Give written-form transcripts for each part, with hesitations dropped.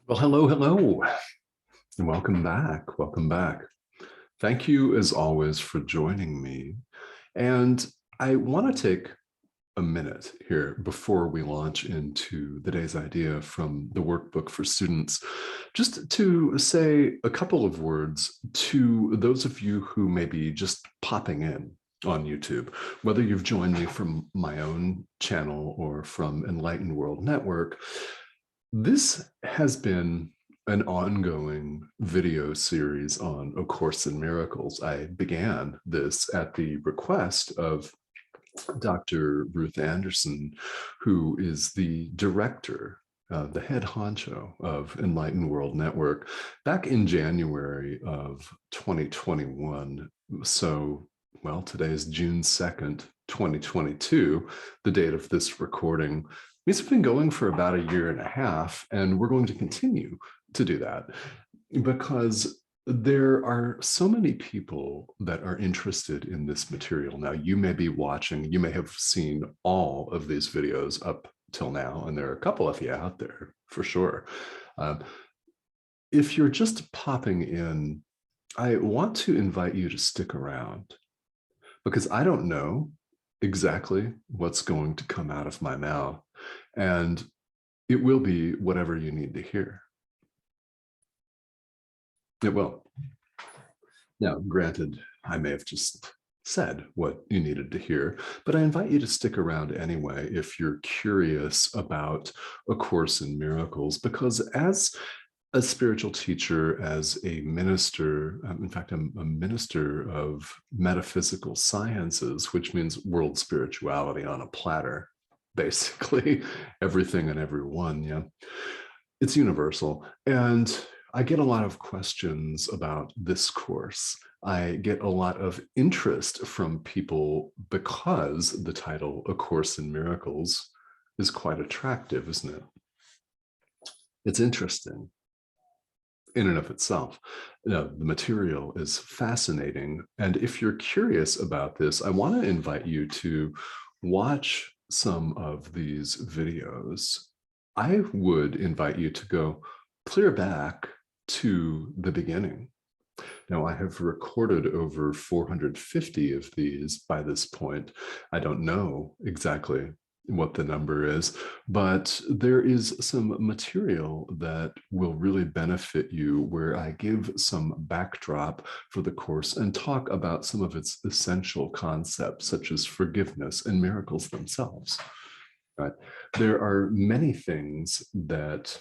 Well, hello, hello, and welcome back. Welcome back. Thank you, as always, for joining me. And I want to take a minute here before we launch into the day's idea from the workbook for students, just to say a couple of words to those of you who may be just popping in on YouTube, whether you've joined me from my own channel or from Enlightened World Network. This has been an ongoing video series on A Course in Miracles. I began this at the request of Dr. Ruth Anderson, who is the director, the head honcho of Enlightened World Network, back in January of 2021. So, well, today is June 2nd, 2022, the date of this recording. It's been going for about a year and a half, and we're going to continue to do that because there are so many people that are interested in this material. Now, you may be watching, you may have seen all of these videos up till now, and there are a couple of you out there for sure. If you're just popping in, I want to invite you to stick around because I don't know exactly what's going to come out of my mouth, and it will be whatever you need to hear. It will. Now, granted, I may have just said what you needed to hear, but I invite you to stick around anyway if you're curious about A Course in Miracles, because as a spiritual teacher, as a minister, in fact, I'm a minister of metaphysical sciences, which means world spirituality on a platter, basically, everything and everyone, yeah. It's universal. And I get a lot of questions about this course. I get a lot of interest from people because the title, A Course in Miracles, is quite attractive, isn't it? It's interesting in and of itself. The material is fascinating. And if you're curious about this, I want to invite you to watch some of these videos. I would invite you to go clear back to the beginning. Now, I have recorded over 450 of these by this point. I don't know exactly what the number is, but there is some material that will really benefit you where I give some backdrop for the course and talk about some of its essential concepts, such as forgiveness and miracles themselves. Right? There are many things that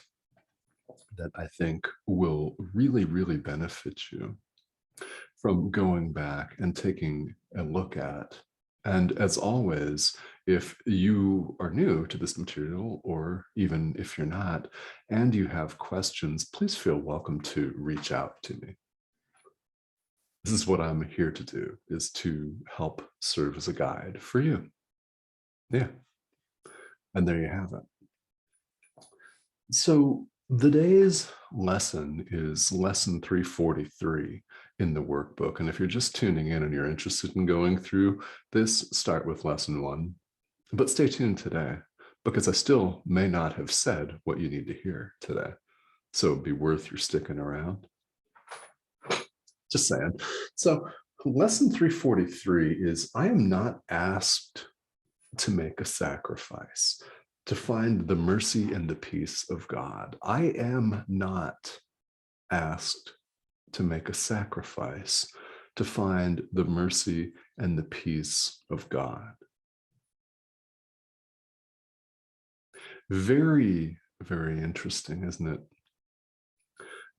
I think will really, really benefit you from going back and taking a look at. And as always, if you are new to this material, or even if you're not, and you have questions, please feel welcome to reach out to me. This is what I'm here to do, is to help serve as a guide for you. Yeah. And there you have it. So the day's lesson is lesson 343 in the workbook. And if you're just tuning in and you're interested in going through this, start with lesson 1. But stay tuned today, because I still may not have said what you need to hear today. So it'd be worth your sticking around. Just saying. So lesson 343 is, I am not asked to make a sacrifice to find the mercy and the peace of God. I am not asked to make a sacrifice to find the mercy and the peace of God. Very, very interesting, isn't it?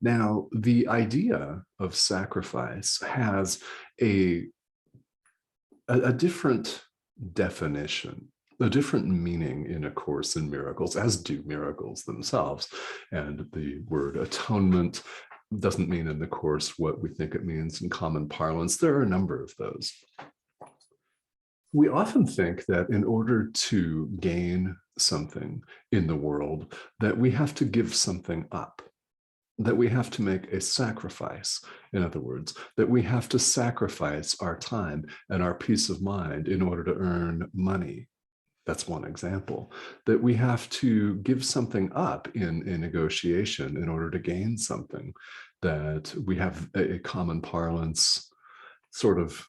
Now, the idea of sacrifice has a different definition, a different meaning in A Course in Miracles, as do miracles themselves. And the word atonement doesn't mean in the Course what we think it means in common parlance. There are a number of those. We often think that in order to gain something in the world, that we have to give something up, that we have to make a sacrifice. In other words, that we have to sacrifice our time and our peace of mind in order to earn money. That's one example, that we have to give something up in a negotiation in order to gain something, that we have a common parlance sort of,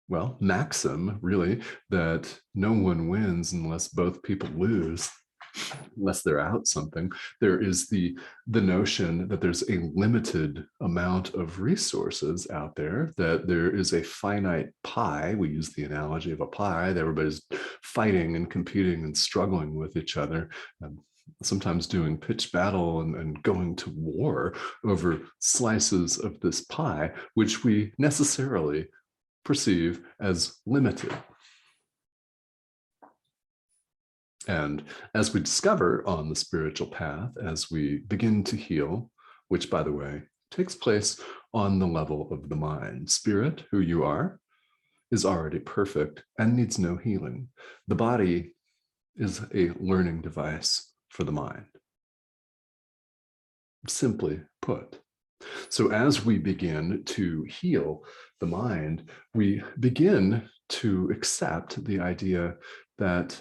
well, maxim, really, that no one wins unless both people lose, unless they're out something. There is the notion that there's a limited amount of resources out there, that there is a finite pie. We use the analogy of a pie, that everybody's fighting and competing and struggling with each other, sometimes doing pitched battle and going to war over slices of this pie, which we necessarily perceive as limited. And as we discover on the spiritual path, as we begin to heal, which, by the way, takes place on the level of the mind, spirit, who you are, is already perfect and needs no healing. The body is a learning device for the mind, simply put. So as we begin to heal the mind, we begin to accept the idea that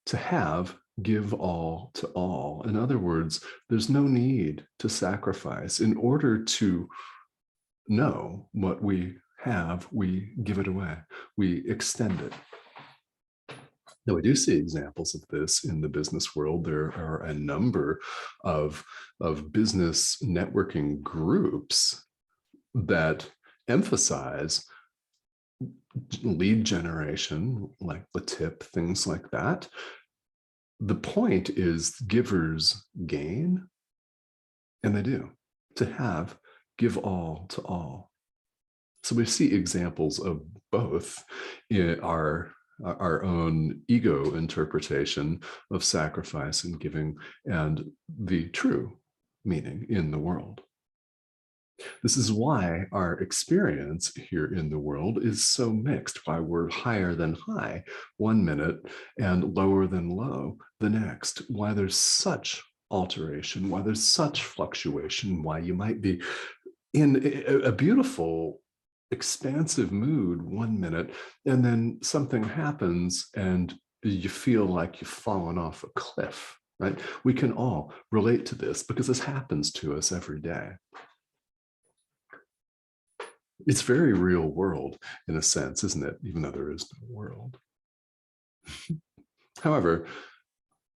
to have, give all to all. In other words, there's no need to sacrifice. In order to know what we have, we give it away, we extend it. Now, we do see examples of this in the business world. There are a number of business networking groups that emphasize lead generation, like the tip, things like that. The point is givers gain, and they do. To have, give all to all. So we see examples of both in our own ego interpretation of sacrifice and giving and the true meaning in the world. This is why our experience here in the world is so mixed, why we're higher than high one minute and lower than low the next, why there's such alteration, why there's such fluctuation, why you might be in a beautiful, expansive mood one minute, and then something happens and you feel like you've fallen off a cliff, right? We can all relate to this because this happens to us every day. It's very real world in a sense, isn't it? Even though there is no world. However,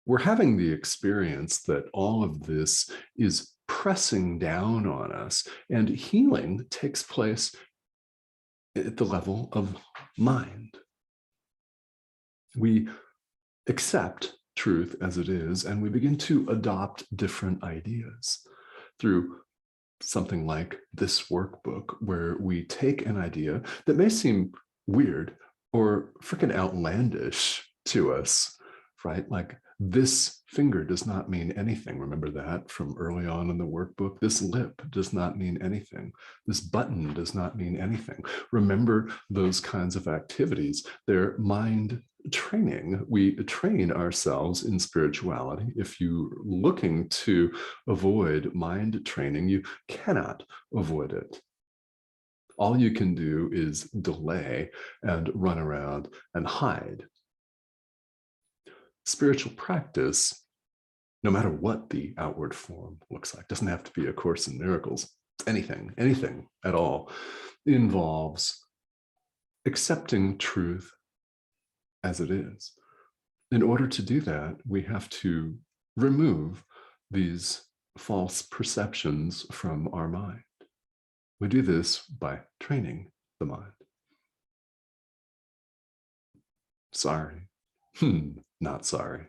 we're having the experience that all of this is pressing down on us, and healing takes place at the level of mind. We accept truth as it is, and we begin to adopt different ideas through something like this workbook, where we take an idea that may seem weird or freaking outlandish to us, right? Like, this finger does not mean anything. Remember that from early on in the workbook? This lip does not mean anything. This button does not mean anything. Remember those kinds of activities. They're mind training. We train ourselves in spirituality. If you're looking to avoid mind training, you cannot avoid it. All you can do is delay and run around and hide. Spiritual practice, no matter what the outward form looks like, doesn't have to be a Course in Miracles. Anything at all, involves accepting truth as it is. In order to do that, we have to remove these false perceptions from our mind. We do this by training the mind. Sorry. Not sorry.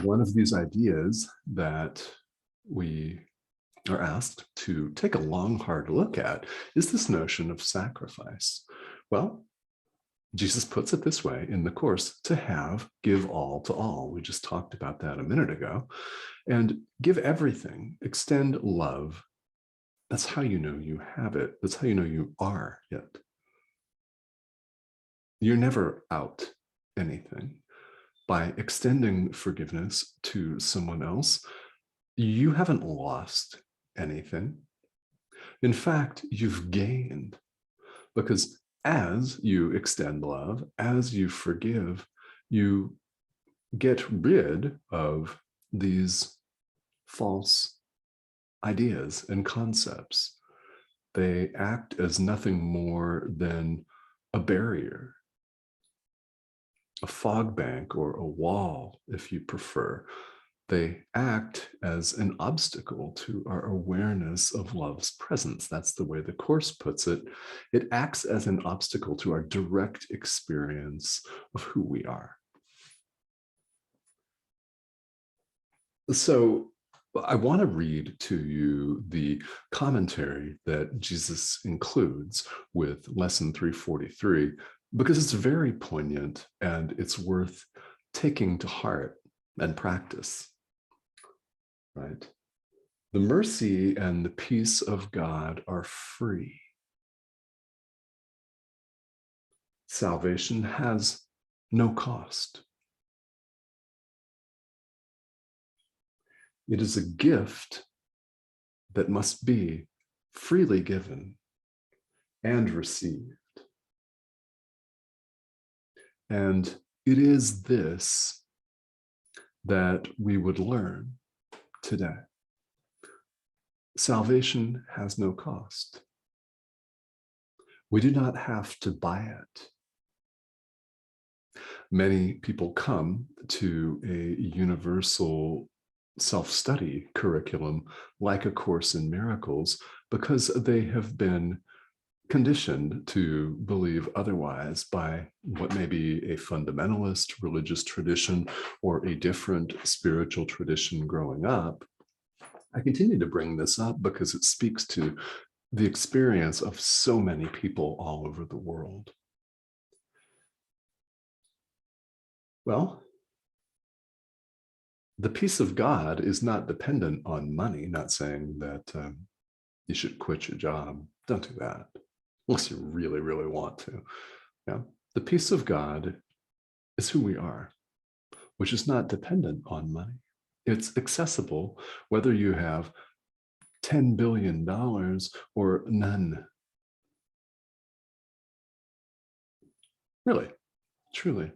One of these ideas that we are asked to take a long, hard look at is this notion of sacrifice. Well, Jesus puts it this way in the Course: to have, give all to all. We just talked about that a minute ago. And give everything, extend love. That's how you know you have it. That's how you know you are it. You're never out anything. By extending forgiveness to someone else, you haven't lost anything. In fact, you've gained, because as you extend love, as you forgive, you get rid of these false ideas and concepts. They act as nothing more than a barrier, a fog bank, or a wall, if you prefer. They act as an obstacle to our awareness of love's presence. That's the way the Course puts it. It acts as an obstacle to our direct experience of who we are. So I want to read to you the commentary that Jesus includes with lesson 343, because it's very poignant and it's worth taking to heart and practice. Right? The mercy and the peace of God are free. Salvation has no cost. It is a gift that must be freely given and received. And it is this that we would learn today. Salvation has no cost. We do not have to buy it. Many people come to a universal self-study curriculum like A Course in Miracles because they have been conditioned to believe otherwise by what may be a fundamentalist religious tradition or a different spiritual tradition growing up. I continue to bring this up because it speaks to the experience of so many people all over the world. Well, the peace of God is not dependent on money, not saying that you should quit your job. Don't do that, unless you really, really want to. Yeah. The peace of God is who we are, which is not dependent on money. It's accessible whether you have $10 billion or none. Really, truly.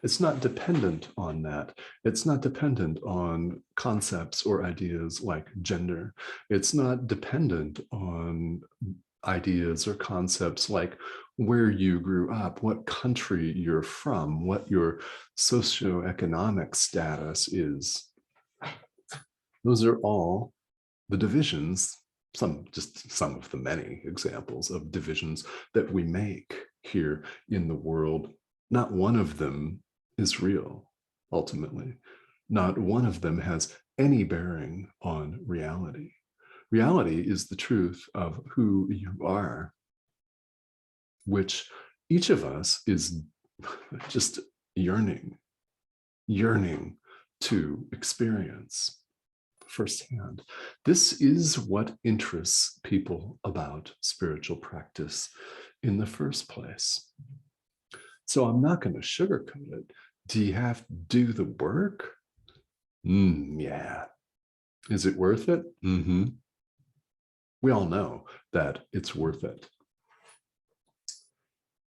It's not dependent on that. It's not dependent on concepts or ideas like gender. It's not dependent on ideas or concepts like where you grew up, what country you're from, what your socioeconomic status is. Those are all the divisions, just some of the many examples of divisions that we make here in the world. Not one of them is real, ultimately. Not one of them has any bearing on reality. Reality is the truth of who you are, which each of us is just yearning to experience firsthand. This is what interests people about spiritual practice in the first place. So I'm not going to sugarcoat it. Do you have to do the work? Yeah. Is it worth it? Mm-hmm. We all know that it's worth it.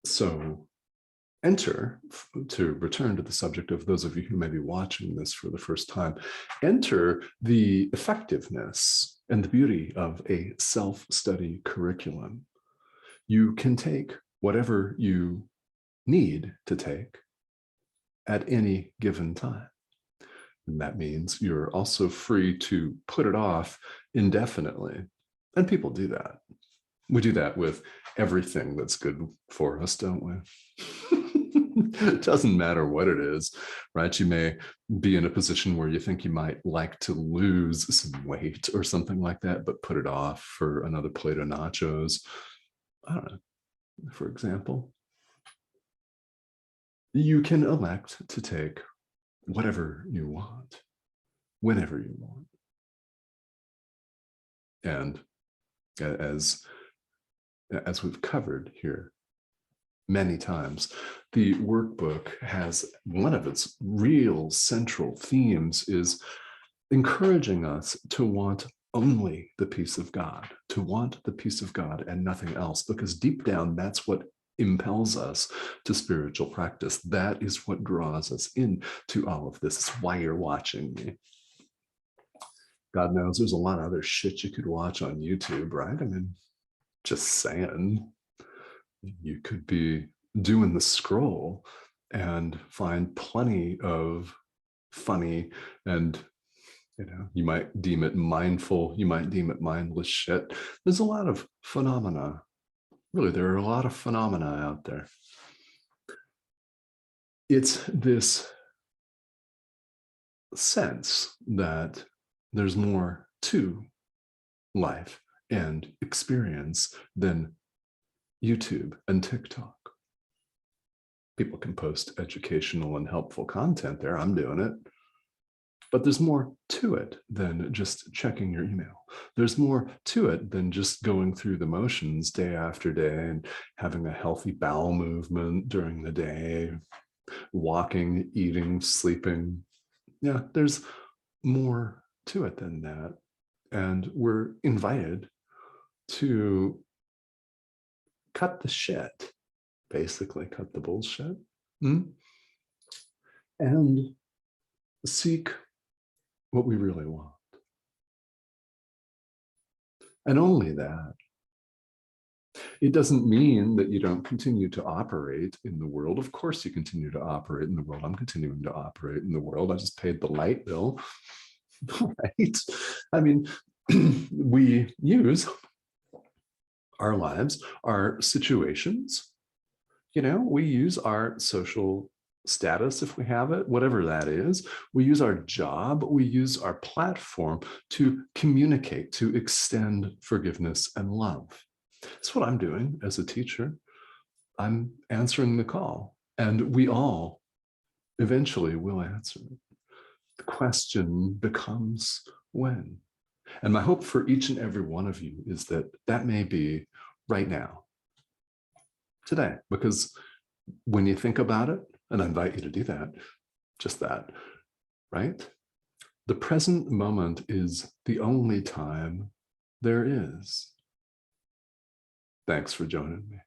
So enter, to return to the subject of those of you who may be watching this for the first time, enter the effectiveness and the beauty of a self-study curriculum. You can take whatever you need to take at any given time. And that means you're also free to put it off indefinitely. And people do that. We do that with everything that's good for us, don't we? It doesn't matter what it is, right? You may be in a position where you think you might like to lose some weight or something like that, but put it off for another plate of nachos. I don't know, for example. You can elect to take whatever you want, whenever you want. And as we've covered here many times, the workbook has one of its real central themes is encouraging us to want only the peace of God, to want the peace of God and nothing else, because deep down, that's what impels us to spiritual practice. That is what draws us into all of this. It's why you're watching me. God knows there's a lot of other shit you could watch on YouTube, right? I mean, just saying. You could be doing the scroll and find plenty of funny and, you might deem it mindful, you might deem it mindless shit. There's a lot of phenomena. Really, there are a lot of phenomena out there. It's this sense that there's more to life and experience than YouTube and TikTok. People can post educational and helpful content there. I'm doing it. But there's more to it than just checking your email. There's more to it than just going through the motions day after day and having a healthy bowel movement during the day, walking, eating, sleeping. Yeah, there's more to it than that. And we're invited to cut the shit, basically cut the bullshit, and seek what we really want. And only that. It doesn't mean that you don't continue to operate in the world. Of course you continue to operate in the world. I'm continuing to operate in the world. I just paid the light bill, right? I mean, we use our lives, our situations, we use our social status, if we have it, whatever that is. We use our job, we use our platform to communicate, to extend forgiveness and love. That's what I'm doing as a teacher. I'm answering the call, and we all eventually will answer it. The question becomes when. And my hope for each and every one of you is that that may be right now, today, because when you think about it, and I invite you to do that, just that, right? The present moment is the only time there is. Thanks for joining me.